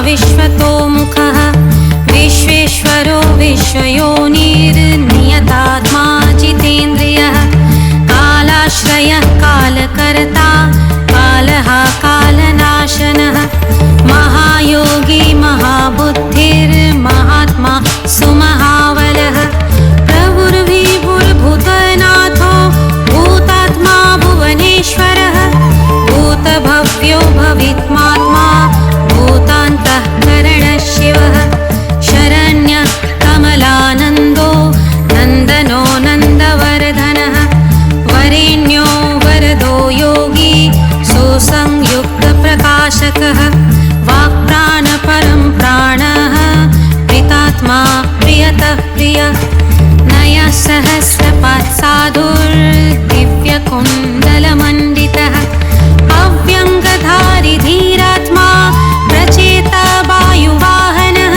विश्वतोमुखः विश्वेश्वरो विश्वयोनिर्नियतात्मा जितेन्द्रियः कालाश्रयः कालकर्ता कालः कालनाशनः महायोगी महाबुद्धिर्महात्मा सुमहाबलः प्रभुर्विभुर्भूतनाथो भूतात्मा भुवनेश्वरः भूतभव्यो भवित्मात्मा भूतान्तःकरणः शिवः शरण्यः कमलानन्दो नन्दनो नन्दवर्धनः वरेण्यो वरदो योगी सुसंयुक्तप्रकाशकः वाक्प्राणपरं प्राणः प्रीतात्मा प्रियतः प्रियः नयः सहस्रपात्साधुर्दिव्यकुण्डलमण्डितः अव्यङ्गधारी धीरात्मा प्रचेता वायुवाहनः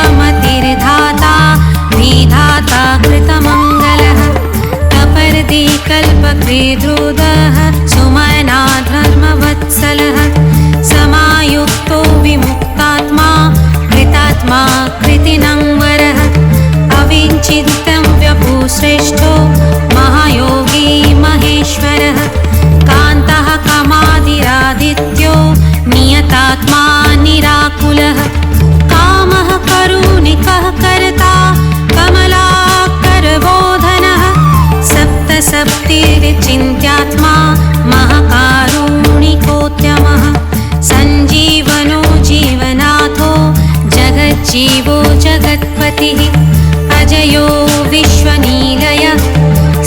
समाहितमतिर्धाता विधाता कृतमङ्गलः कपर्दी कल्पकृद्रुदः सुमना धर्मवत्सलः समायुक्तो विमुक्तात्मा कृतात्मा कृतिनङ्वरः अविचिन्तं व्यभूश्रेष्ठो महायोगी महेश्वरः कान्तः कामादिरादित्यो नियतात्मा निराकुलः कामः करुणिकः कर्ता कमलाकरबोधनः सप्तसप्तिर्चिन्त्यात्मा महाकारुणिकोद्यमः सञ्जीवनो जीवनाथो जगज्जीवो जगत्पतिः अजयो विश्वनीलयः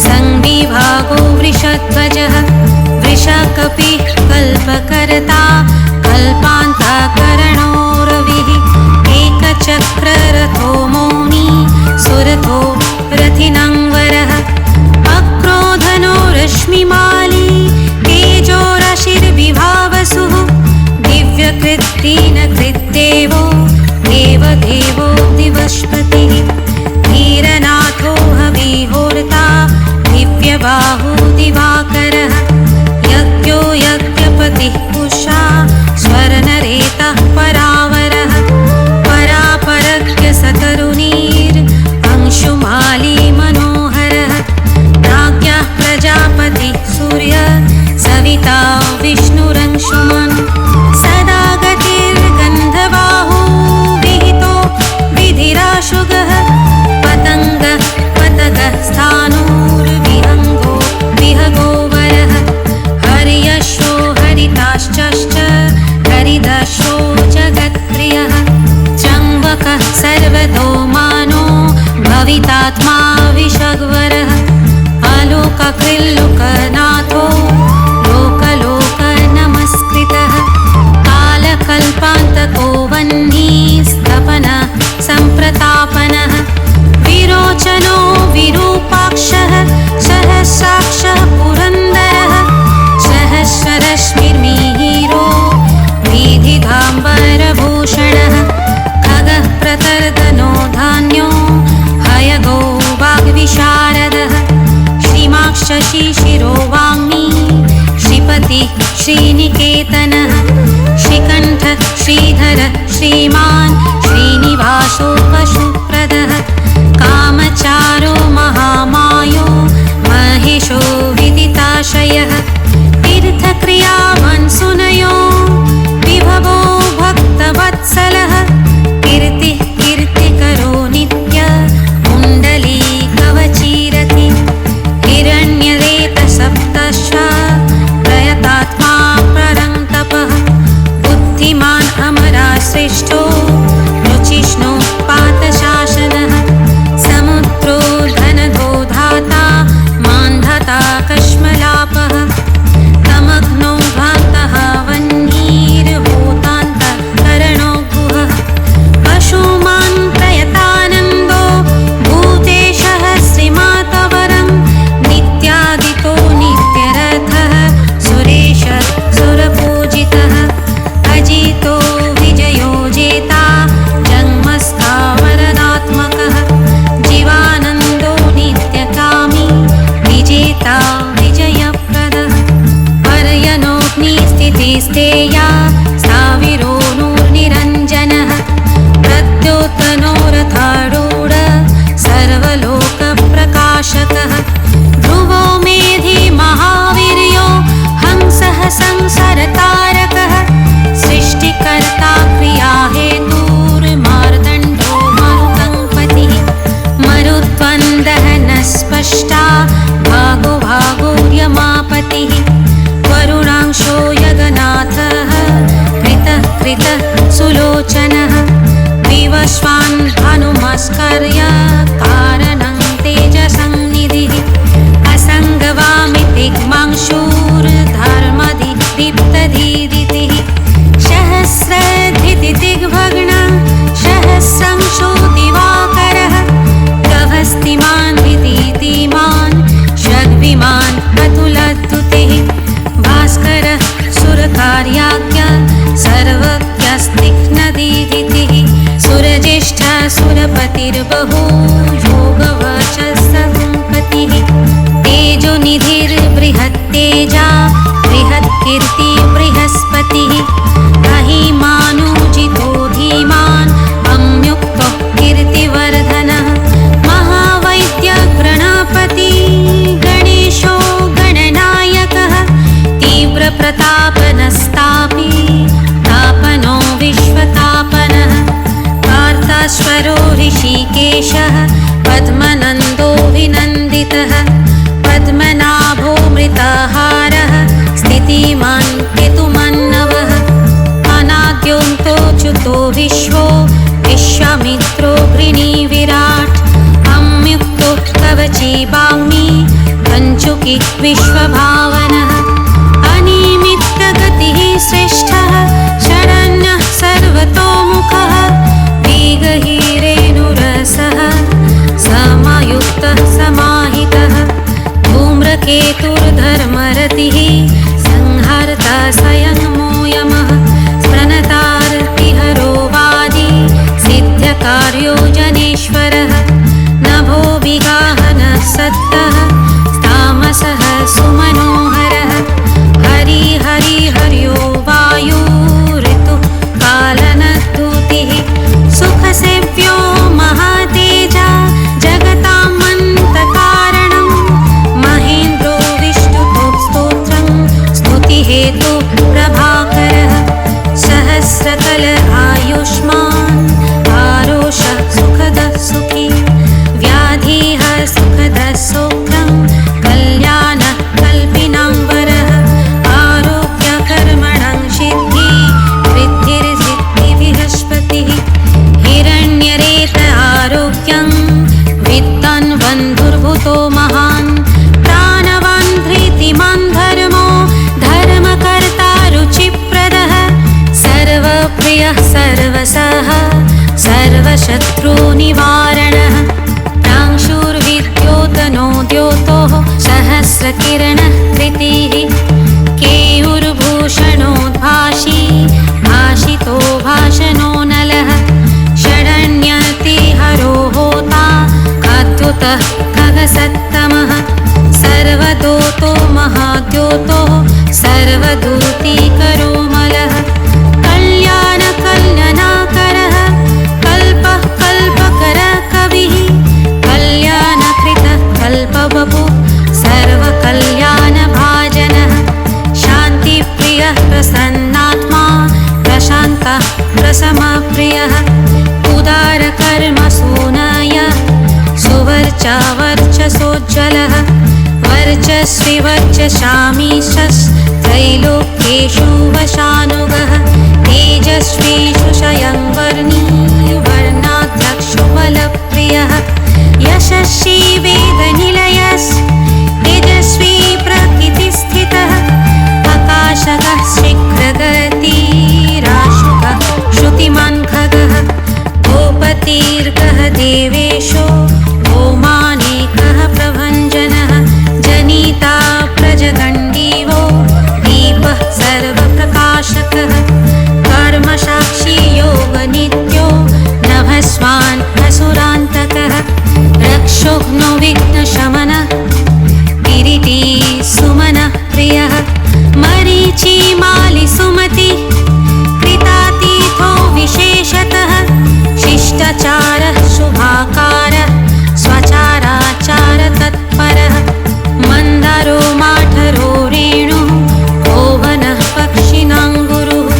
संविभागो वृषध्वजः वृषकपिः कल्पकर्ता कल्पान्तःकरणो रविः एकचक्ररथो मौनी सुरथो रथिनङ्वरः अक्रोधनो रश्मिमाली तेजोराशिर्विभावसुः दिव्यकृत्तिनकृद्देवो देवदेवो दिवस्पतिः धीरनाथो हविहोर्ता दिव्यबाहु दिवाकरः यज्ञो यज्ञपतिः पुषा स्वर्णरेतः परावरः परापरज्ञसतरुणीर्अंशुमाली मनोहरः राज्ञः प्रजापतिः सूर्यः सविता विष्णुरंशुमान् सदा गतिर्गन्धबाहो विहितो विधिराशुगः पतङ्गः पतगः स्थाणुर्विहङ्गो विहगोवरः हर्यश्वो हरिताश्चश्च हरिदर्शो जगत्प्रियः चम्बकः सर्वतोमानो भवितात्मा विषग्वरः आलोककृल्लुकनाथो लोकलोकनमस्कृतः कालकल्पान्तको वह्निस्तपनः सम्प्रतापनः विरोचनो विरूपाक्षः सहस्राक्षः पुरन्दरः सहस्ररश्मिर्मिहिरो विधिगाम्बरभूषणः खगः प्रतर्दनो धान्यो हयगो वाग्विशारदः श्रीमाक्षशिशिरो वाङ्मी श्रीपतिः श्रीनिकेतनः श्रीकण्ठः श्रीधरः श्रीमान् श्रीनिवासो पशुप्रदः कामचारो महामायो महेशो विदिताशयः तीर्थक्रियावान् सुनयो विभवो भक्तवत्सलः कीर्तिः कीर्तिकरो नित्य कुण्डली कवचीरति हिरण्यरेतसप्तश्वा प्रयतात्मा परन्तपः बुद्धिमान् अमरा श्रेष्ठो रुचिष्णु पातशासनः भास्कर्य कारणं तेजसंनिधिः असङ्गवामितिग्मांशूर्धर्मदीप्तधीदितिः सहस्रधितिदिग्भग्न सहस्रंशो दिवाकरः गभस्तिमान् दिदीतिमान् षड्विमान् अतुलद्युतिः भास्करः सुरकार्याज्ञ सर्वज्ञस्तिघ्नदीदितिः सुरज्येष्ठ सुरपतिर्बहू योगवचस्संपतिः तेजोनिधिर्बृहत्तेजा बृहत्कीर्ति बृहस्पतिः अहिमानुजितो धीमान् अम्युक्तो कीर्तिवर्धनः महावैद्यगणपति गणेशो गणनायकः तीव्रप्रतापनस्तापि तापनो विश्वतापनः कार्ताश्वरो ऋषिकेशः पद्मनन्दो विनन्दितः पद्मनाभो मृताहारः स्थितिमान् केतुमन्नवः अनाद्योऽन्तो च्युतो विश्वो विश्वामित्रो गृणीविराट् अम्युक्तो कवची वाग्मी कञ्चुकी विश्वभावनः अनिमित्तगतिः श्रेष्ठः शरण्यः सर्वतोमुखः दीर्घहीरेणुरसः समायुक्तः समाहितः धूम्रकेतुर्धर्मरतिः संहर्ता स्वयंमो यमः स्मरणतार्तिहरो वादी सिद्ध्यकार्यो जनेश्वरः नभो विगाहनः सत्तः तामसः सुमनोहरः हरिहरिहर्यो वायु ऋतुः कालनद्धूतिः सुखसेव्यो महातेजा जगतामन्तकारणं महेन्द्रो विष्णुतो स्तोत्रं स्तुतिहेतु प्रभाकरः सहस्रकल आयुष्मान् आरोषः सुखदः सुखी व्याधिः सुखदः सौख्यं कल्याणः कल्पिनां वरः आरोग्यकर्मणं सिद्धि वृद्धिर्सिद्धिबृहस्पतिः हिरण्यरेत आरोग्यं वित्तं बन्धुर्भूतो महान् प्राणवान् धृतिमान् धर्मो धर्मकर्ता रुचिप्रदः सर्वप्रियः सर्वसः सर्वशत्रुनिवारणः प्रांशुर्विद्योतनो द्योतोः सहस्रकिरणः कृतिः केयूर्भूषणोद्भाषी भाषितो भाषणो नलः षडण्यतिहरो होता अद्युतः खगसत्तमः सर्वदूतो महाद्योतो सर्वदूतीकरो मलः कल्याणकल्यनाकरः कल्पः कल्पकरः कविः कल्याणकृतः कल्पवपु सर्वकल्याणभाजनः शान्तिप्रियः प्रसन्नात्मा प्रशान्तः प्रशमप्रियः उदारकर्मसूनय सुवर्चा वर्चसोज्ज्वलः वर्चस्वी वर्चशामीशस्त्रैलोक्येषु वशानुगः तेजस्वी सुषयंवर्णी वर्णाध्यक्षो बलप्रियः यशस्वी वेदनिलयस् तेजस्वी प्रकृतिस्थितः आकाशगः शीघ्रगतिराशुकः श्रुतिमान् खगः गोपतिर्कः देवेशो गोमानेकः प्रभञ्जनः जनिता प्रजगण्डीवो दीपः सर्वप्रकाशकः कर्मसाक्षी योगनित्यो नभस्वान् असुरान्तकः रक्षोघ्नो विघ्नशमनः किरीटी सुमनः प्रियः मरीचिमाली सुमति कृतातीथो विशेषतः शिष्टाचारः शुभाकारः स्वचाराचार तत्परः मन्दारो माठरो रेणुः गोवनः पक्षिणां गुरुः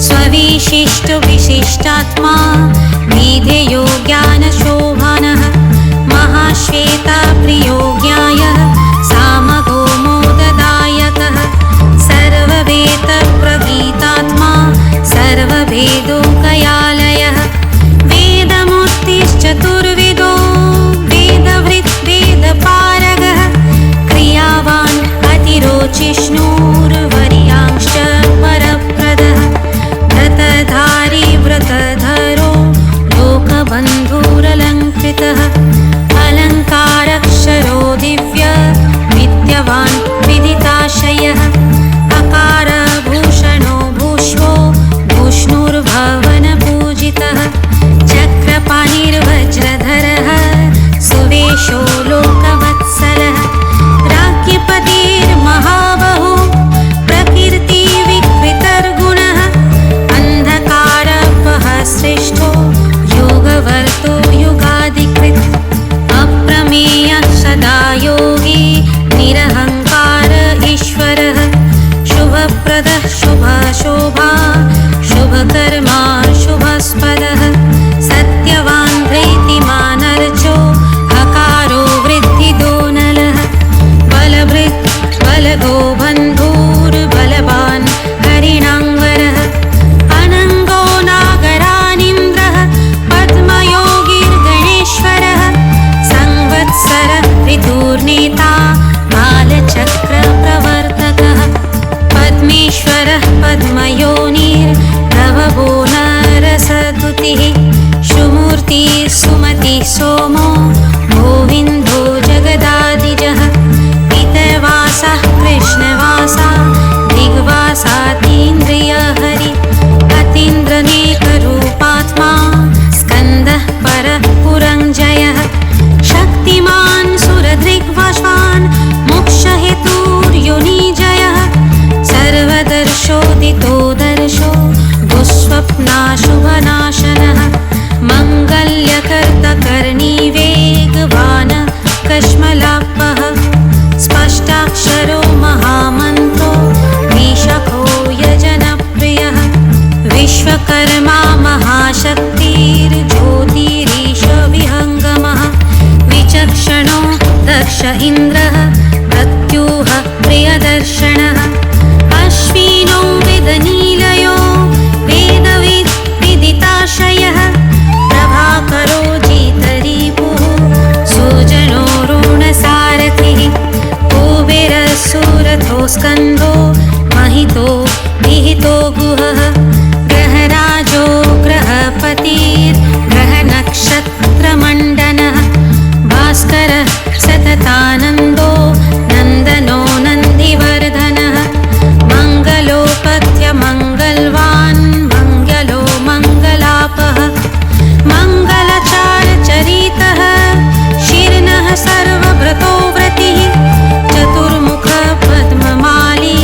स्वविशिष्टो विशिष्टात्मा विधेयो ज्ञानशोभनः महाश्वेता विष्णुर्वर्यांश्च परप्रदः व्रतधारी व्रतधरो लोकबन्धुरलङ्कृतः अलङ्कारक्षरो दिव्य विद्यवान् विदिताशयः अकारभूषणो भूष्वो भूष्णुर्भवनपूजितः चक्रपाणिर्वज्रधरः सुवेशो लोकवत्सलः राज्ञपतिर्महाबहु प्रकीर्तिविकृतर्गुणः अन्धकारपः श्रेष्ठो योगवर्तो युगाधिकृत् अप्रमेयः सदा योगी निरहङ्कार ईश्वरः शुभप्रदः शुभशोभा शुभकर्मा शुभस्पदः सत्यवान् धृतिमानर्चो हकारो वृद्धिदो नलः बलभृत् बलगो बन्धुर्बलवान् हरिणाङ्वरः अनङ्गो नागरानीन्द्रः पद्मयोगिर्गणेश्वरः संवत्सरः ऋतुर्नेता कालचक्रप्रवर्तकः पद्मेश्वरः पद्मयोनिर्भवो नरसदुतिः सुमूर्तिः सुमतिः सोमो गोविन्दो जगदादिजः पितवासः कृष्णवासा दिग्वासातीन्द्रियहरि अतीन्द्रनेकरूपात्मा स्कन्दः परः पुरञ्जयः शक्तिमान् सुरदृग्वशान् मोक्षहेतुर्योनिजयः सर्वदर्शोदितो दर्शो दुःस्वप्नाशुभनाशनः मङ्गल्यकर्तकर्णीवेगवान् कश्मलापः स्पष्टाक्षरो महामन्त्रो विशखो यजनप्रियः विश्वकर्मा महाशक्तिर्ज्योतिरीश विहङ्गमः विचक्षणो दक्ष इन्द्रः प्रत्यूह प्रियदर्शनः अश्विनो वेदनीलयो वेदविद् विदिताशयः प्रभाकरो जितरिपुः सुजनो ऋणसारथिः कुबेरसुरथो स्कन्धो महितो विहितो गुहः ग्रहराजो ग्रहपतिर्ग्रहनक्षत्रमण्डनः भास्करः सततानन्दो नन्दनो नन्दिवर्धनः मङ्गलोपत्यमङ्गलवान् मङ्गलो मङ्गलापः मङ्गलचारचरितः शीर्णः सर्वव्रतो व्रतिः चतुर्मुख पद्ममाली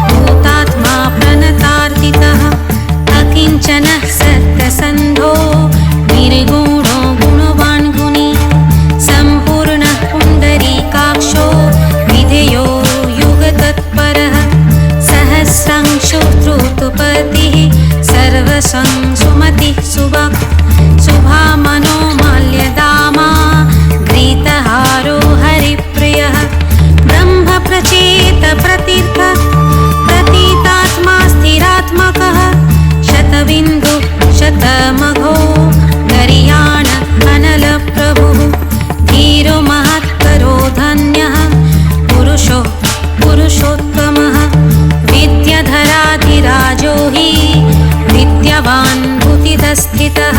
भूतात्मा प्रणतार्तितः अकिञ्चनः सत्यसन्धो निर्गुणो गुणवान् गुणी सम्पूर्णः पुण्डरीकाक्षो विधेयो युगतत्परः सहस्रांशुधृतपतिः सर्वसंसुमतिः सुभक् शुभामनो माल्यदामा घ्रीतहारो हरिप्रियः ब्रह्मप्रचेतप्रतीर्थ प्रतीतात्मा स्थिरात्मकः शतबिन्दु शतमघो गर्याण अनलप्रभुः धीरो महत्तरो धन्यः पुरुषो पुरुषोत्तमः विद्याधराधिराजो हि विद्यावान् भूतिदस्थितः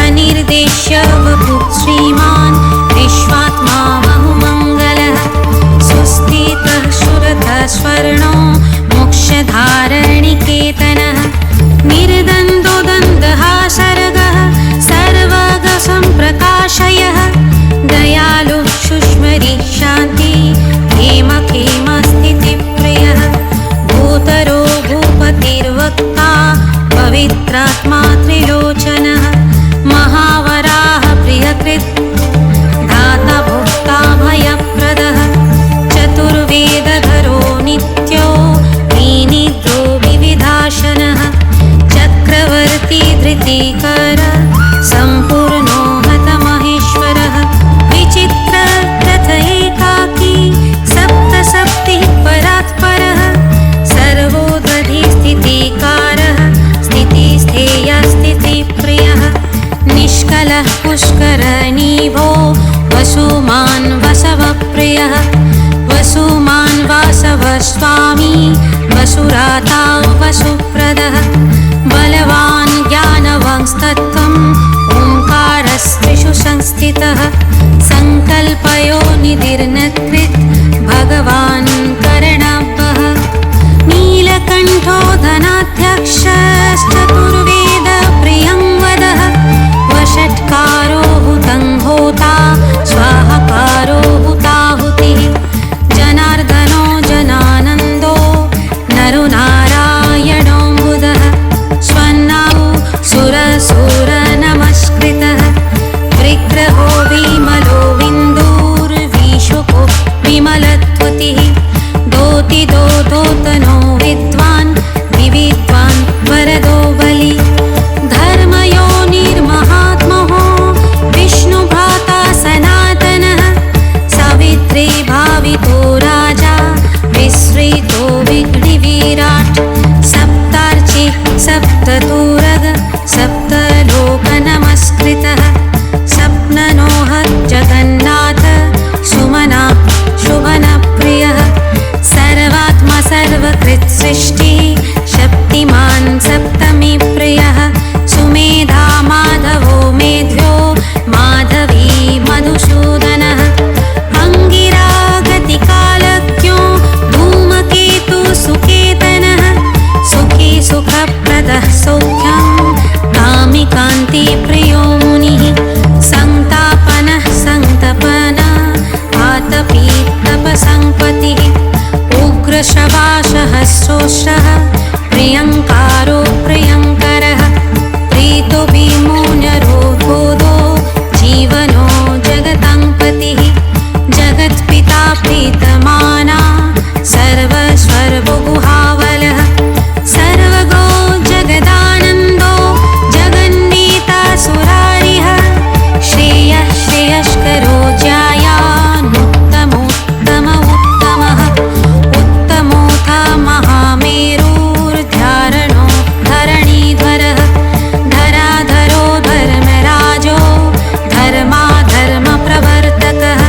अनिर्देश्य वपुः श्रीमान् विश्वात्मा बहुमङ्गलः सुस्थितः सुरथः स्वर्णो मोक्षधारणिकेतनः निर्दन्दो दन्दः सर्गः सर्वगसम्प्रकाशयः दयालुः शुष्मरी शान्ति खेम खेमस्थितिप्रियः भूतरो भूपतिर्वक्ता पवित्रात्मा त्रिलोचनः महावराः प्रियकृत् दाता भोक्ता भयप्रदः चतुर्वेदधरो नित्यो विनिद्रो विविधाशनः चक्रवर्ती धृतिकर सम्पूर्णो हतमहेश्वरः विचित्ररथ एकाकी सप्तसप्तिः परात्परः सर्वोदधिस्थितिकारः स्थितिस्थेयस्थितिप्रियः निष्कलः पुष्करणीभो वसुमान् वसवप्रियः वसुमान् वासवस्वामी वसुराता वसुप्रदः बलवान् ज्ञानवांस्तत्त्वम् ओङ्कारस्त्रिषु संस्थितः सङ्कल्पयो निधिर्नकृत् भगवान् करणपः नीलकण्ठो धनाध्यक्षश्चतुर्वेद प्रियं वदः वषट्कारो हुतं होता स्वाहाकारो हुताहुतिः जनार्दनो जनानन्दो नरो नारायणो बुधः स्वन्नाहु सुरसुरनमस्कृतः विग्रहो विमलो विन्दुर्विशुको विमलत्वतिः दोतिदो दोतनो विद्वान् विविद्वान् वरदो बलि धर्मयो निर्महात्महो विष्णुभ्राता सनातनः सावित्री भावितो राजा विश्रितो विघ्निविराट् सप्तार्चि सप्ततुरग सप्तलोकनमस्कृतः सप्ननोह जगन्नाथ सुमना शुभनप्रियः सर्वात्मा सर्वकृत् सृष्टि शक्तिमान् सप्तमी प्रियः सुमेधा माधवो मेध्यो माधवी मधुसूदनः अङ्गिरा गतिकालज्ञो धूमकेतु सुकेतनः सुखी सुखप्रदः सौख्यं कामिकान्तिप्रियो मुनिः सन्तापनः सन्तपनः आतपी तपसंपतिः उग्रशवासहस्रोषः प्रियङ्कारो प्रियङ्करः प्रीतो भीमो नरोद्बोधो जीवनो जगताङ्पतिः जगत्पिता प्रीतमाना सर्वस्वर्वगुहावलः सर्वगो जगदानन्दो जगन्नेता सुरारिः श्रेयः श्रेयस्करो ज्यायानुत्तमोत्तम उत्तमः उत्तमोऽथ महामेरुर्धारणो धरणीध्वरः धराधरो धर्मराजो धर्माधर्मप्रवर्तकः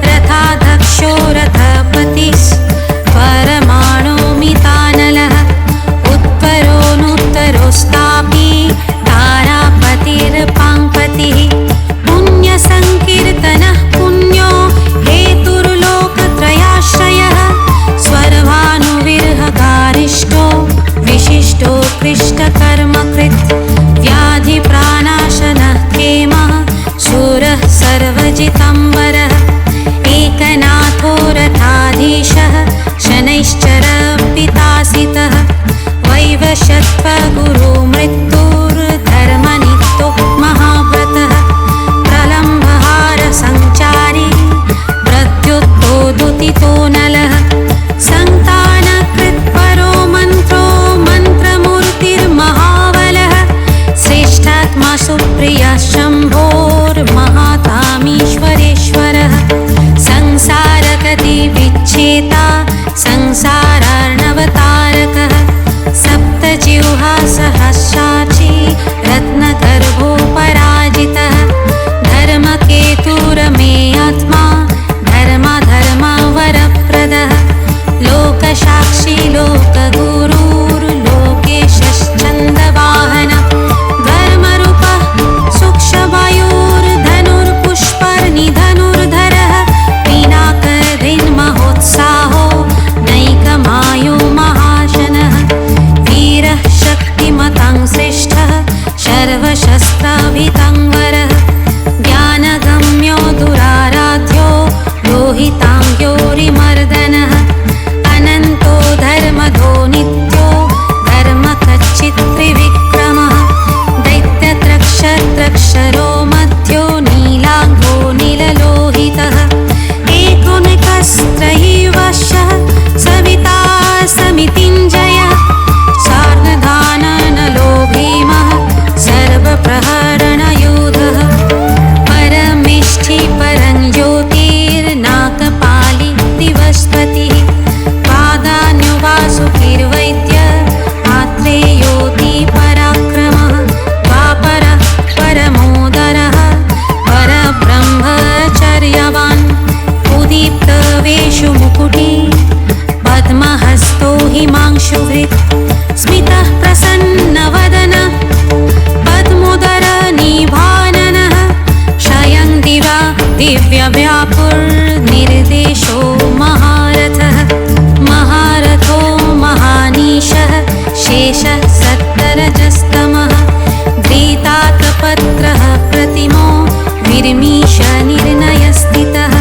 रथाध्यक्षो रथपतिः परमाणुमितानलः उत्तरोऽनुत्तरोस्तापि तारापतिर्पाङ्पतिः पुण्यसङ्कीर्तनः पुण्यो हेतुर्लोकत्रयाश्रयः स्वर्भानुविर्हकारिष्टो विशिष्टो कृष्टकर्मकृत् व्याधिप्राणाशनः क्षेमः शूरः सर्वजितम्बरः एकनाथो रथाधीशः शनैश्चरपितासितः वैवशत्वगुरो मृत्युर्धर्मनित्यो महाव्रतः प्रलम्बहारसञ्चारी प्रत्युत्तोदुतितो नलः सन्तानकृत्परो मन्त्रो मन्त्रमूर्तिर्महाबलः श्रेष्ठात्मा सुप्रियः शम्भोर्महातामीश्वरेश्वरः संसारगतिविच्छेता संसारार्णवतारकः सप्तजिह्वा सहस्राची रत्नगर्भो दिव्या दिव्यव्यापुर्निर्देशो महारथः महारथो महानीशः शेषः सत्तरजस्तमः घ्रीतातपत्रः प्रतिमो विर्मीश निर्णयस्थितः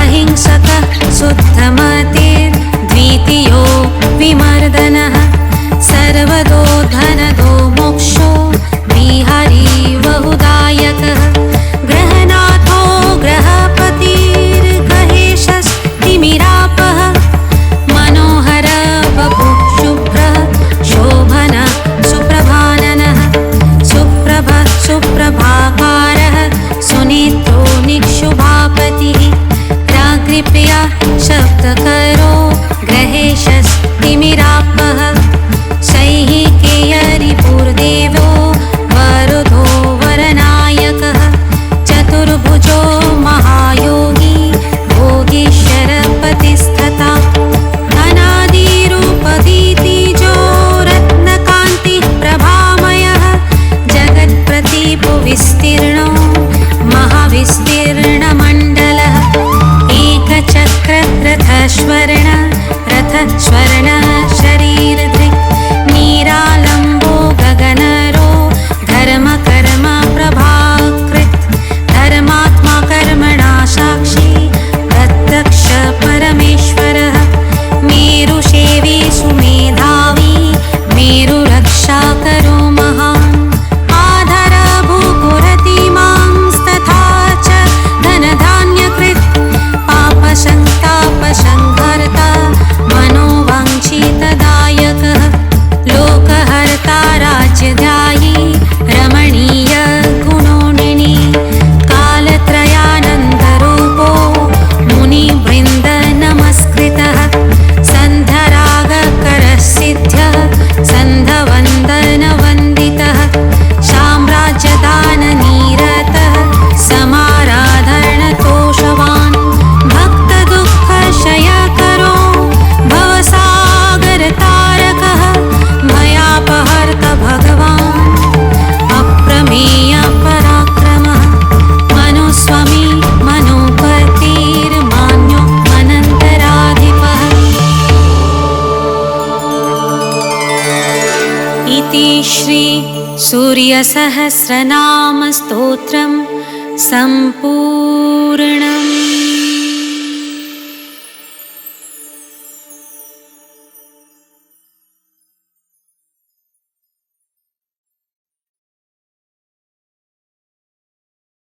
अहिंसकः शुद्धमतिर्द्वितीयो विमर्दनः सर्वदो धनदो मोक्षो विहरी बहुदायकः ग्रहनाथो ग्रहपतिर्गहेशस्तिमिरापः मनोहर वपुः शुभ्रः शोभनः सुप्रभाननः सुप्रभः सुप्रभाकारः सुनेत्रो निक्षुभापतिः राग्रिप्रिया शब्दकरो ग्रहेशस्तिमिरापः शैहिकेयरिपुर्देवो वरुधो वरनायकः चतुर्भुजो महायोगी भोगीश्वरपतिस्तथा अनादिरूपदीतिजो रत्नकान्तिः प्रभामयः जगत्प्रदीपविस्तीर्णो महाविस्तीर्णमण्डलः एकचक्ररथस्वर्ण रथस्वर्ण शरीरधृक् नीरालम्बो गगनरो धर्मकर्म प्रभाकृत् धर्मात्मा कर्मणा साक्षी प्रत्यक्ष परमेश्वरः मेरुसेवी सुमेधावी मेरुरक्षाकरो महान् आधरभूपुरतिमांस्तथा च धनधान्यकृत् पापसन्तापसंहर्ता मनोवाञ्छितदायकः लोकहर्ता राज्यदायी रमणीय गुणोनिनि कालत्रयानन्दरूपो मुनिवृन्द नमस्कृतः सन्धरागकरसिद्ध्यः सन्धवन्दनवन्दितः साम्राज्यदाननिरतः समाराधनतोषवान् भक्तदुःखक्षयकरो भवसागरतारकः भयापहर्त भगवान् अप्रमेय पराक्रमः मनुस्वामी मनोपतिर्मान्यो अनन्तराधिपः इति श्री सूर्यसहस्रनाम स्तोत्रम् सम्पूर्ण।